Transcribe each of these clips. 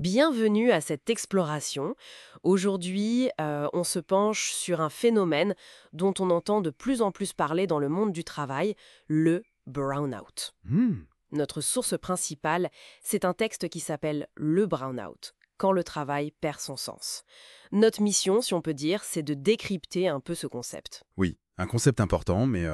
Bienvenue à cette exploration. Aujourd'hui, on se penche sur un phénomène dont on entend de plus en plus parler dans le monde du travail, le burn-out. Hmm, Notre source principale, c'est un texte qui s'appelle Le burn-out, quand le travail perd son sens. Notre mission, si on peut dire, c'est de décrypter un peu ce concept. oui, un concept important, mais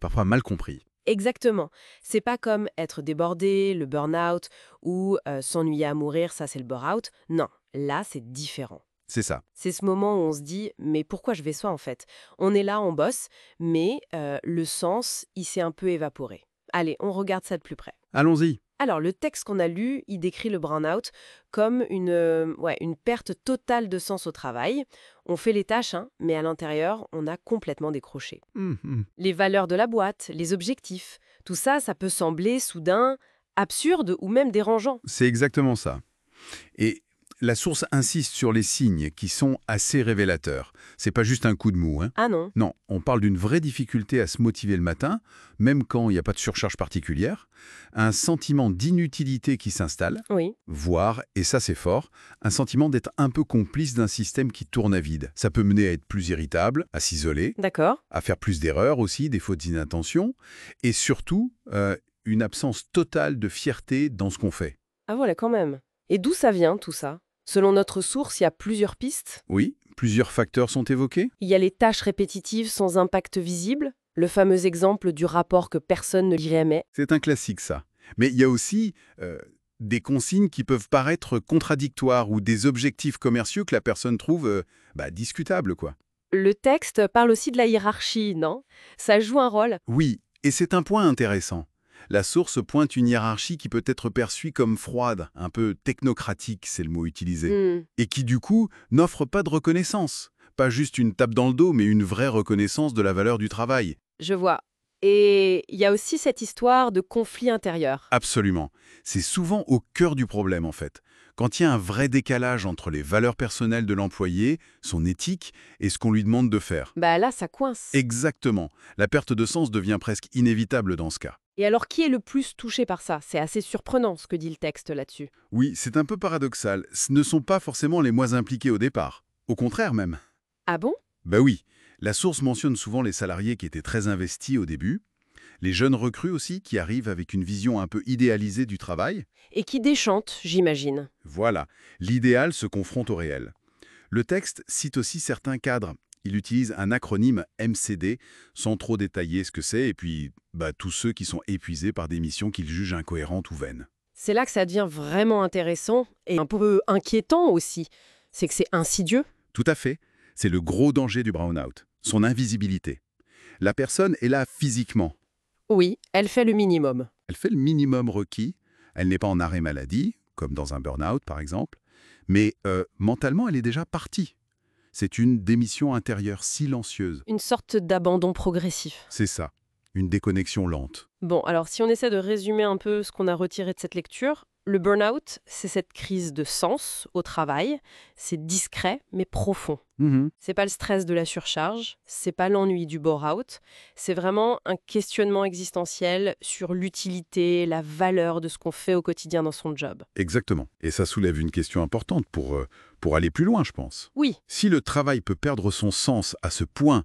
parfois mal compris. Exactement. C'est pas comme être débordé, le burn-out, ou s'ennuyer à mourir, ça c'est le bore-out. Non, là c'est différent. C'est ça. C'est ce moment où on se dit «Mais pourquoi je fais ça en fait?» On est là, on bosse, mais le sens, il s'est un peu évaporé. Allez, on regarde ça de plus près. Allons-y. Alors, le texte qu'on a lu, il décrit le burn-out comme une perte totale de sens au travail. On fait les tâches, hein, mais à l'intérieur, on a complètement décroché. Les valeurs de la boîte, les objectifs, tout ça, ça peut sembler soudain absurde ou même dérangeant. C'est exactement ça. Et la source insiste sur les signes qui sont assez révélateurs. C'est pas juste un coup de mou, hein. Ah non? Non, on parle d'une vraie difficulté à se motiver le matin, même quand il n'y a pas de surcharge particulière, un sentiment d'inutilité qui s'installe, Oui, voire, et ça c'est fort, un sentiment d'être un peu complice d'un système qui tourne à vide. Ça peut mener à être plus irritable, à s'isoler, d'accord. à faire plus d'erreurs aussi, des fautes d'inattention, et surtout, une absence totale de fierté dans ce qu'on fait. Ah voilà, quand même. Et d'où ça vient tout ça? Selon notre source, il y a plusieurs pistes. Oui, plusieurs facteurs sont évoqués. Il y a les tâches répétitives sans impact visible, le fameux exemple du rapport que personne ne lirait jamais. C'est un classique, ça. Mais il y a aussi des consignes qui peuvent paraître contradictoires ou des objectifs commerciaux que la personne trouve discutables, quoi. Le texte parle aussi de la hiérarchie, non? Ça joue un rôle. Oui, et c'est un point intéressant. La source pointe une hiérarchie qui peut être perçue comme froide, un peu technocratique, c'est le mot utilisé, Hmm, et qui du coup n'offre pas de reconnaissance. Pas juste une tape dans le dos, mais une vraie reconnaissance de la valeur du travail. je vois. Et il y a aussi cette histoire de conflit intérieur. Absolument. C'est souvent au cœur du problème, en fait. Quand il y a un vrai décalage entre les valeurs personnelles de l'employé, son éthique, et ce qu'on lui demande de faire. Bah là, ça coince. Exactement. La perte de sens devient presque inévitable dans ce cas. Et alors, qui est le plus touché par ça? C'est assez surprenant ce que dit le texte là-dessus. Oui, c'est un peu paradoxal. Ce ne sont pas forcément les moins impliqués au départ. Au contraire même. Ah bon? Ben oui, la source mentionne souvent les salariés qui étaient très investis au début, les jeunes recrues aussi qui arrivent avec une vision un peu idéalisée du travail. Et qui déchante, j'imagine. Voilà, l'idéal se confronte au réel. Le texte cite aussi certains cadres. Il utilise un acronyme MCD, sans trop détailler ce que c'est, et puis tous ceux qui sont épuisés par des missions qu'ils jugent incohérentes ou vaines. C'est là que ça devient vraiment intéressant et un peu inquiétant aussi. C'est que c'est insidieux. Tout à fait, c'est le gros danger du burn-out, son invisibilité. La personne est là physiquement. Oui, elle fait le minimum. Elle fait le minimum requis, elle n'est pas en arrêt maladie, comme dans un burn-out par exemple, mais mentalement elle est déjà partie. C'est une démission intérieure silencieuse. Une sorte d'abandon progressif. C'est ça, une déconnexion lente. Bon, alors si on essaie de résumer un peu ce qu'on a retiré de cette lecture, le burn-out, c'est cette crise de sens au travail. C'est discret mais profond. Mhm. C'est pas le stress de la surcharge, c'est pas l'ennui du bore-out, c'est vraiment un questionnement existentiel sur l'utilité, la valeur de ce qu'on fait au quotidien dans son job. Exactement. Et ça soulève une question importante pour aller plus loin, je pense. Oui, Si le travail peut perdre son sens à ce point,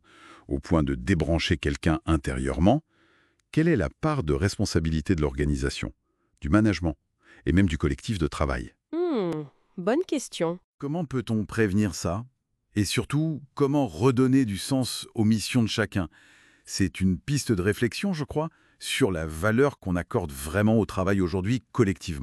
au point de débrancher quelqu'un intérieurement, quelle est la part de responsabilité de l'organisation, du management et même du collectif de travail? bonne question. Comment peut-on prévenir ça? Et surtout, comment redonner du sens aux missions de chacun? C'est une piste de réflexion, je crois, sur la valeur qu'on accorde vraiment au travail aujourd'hui collectivement.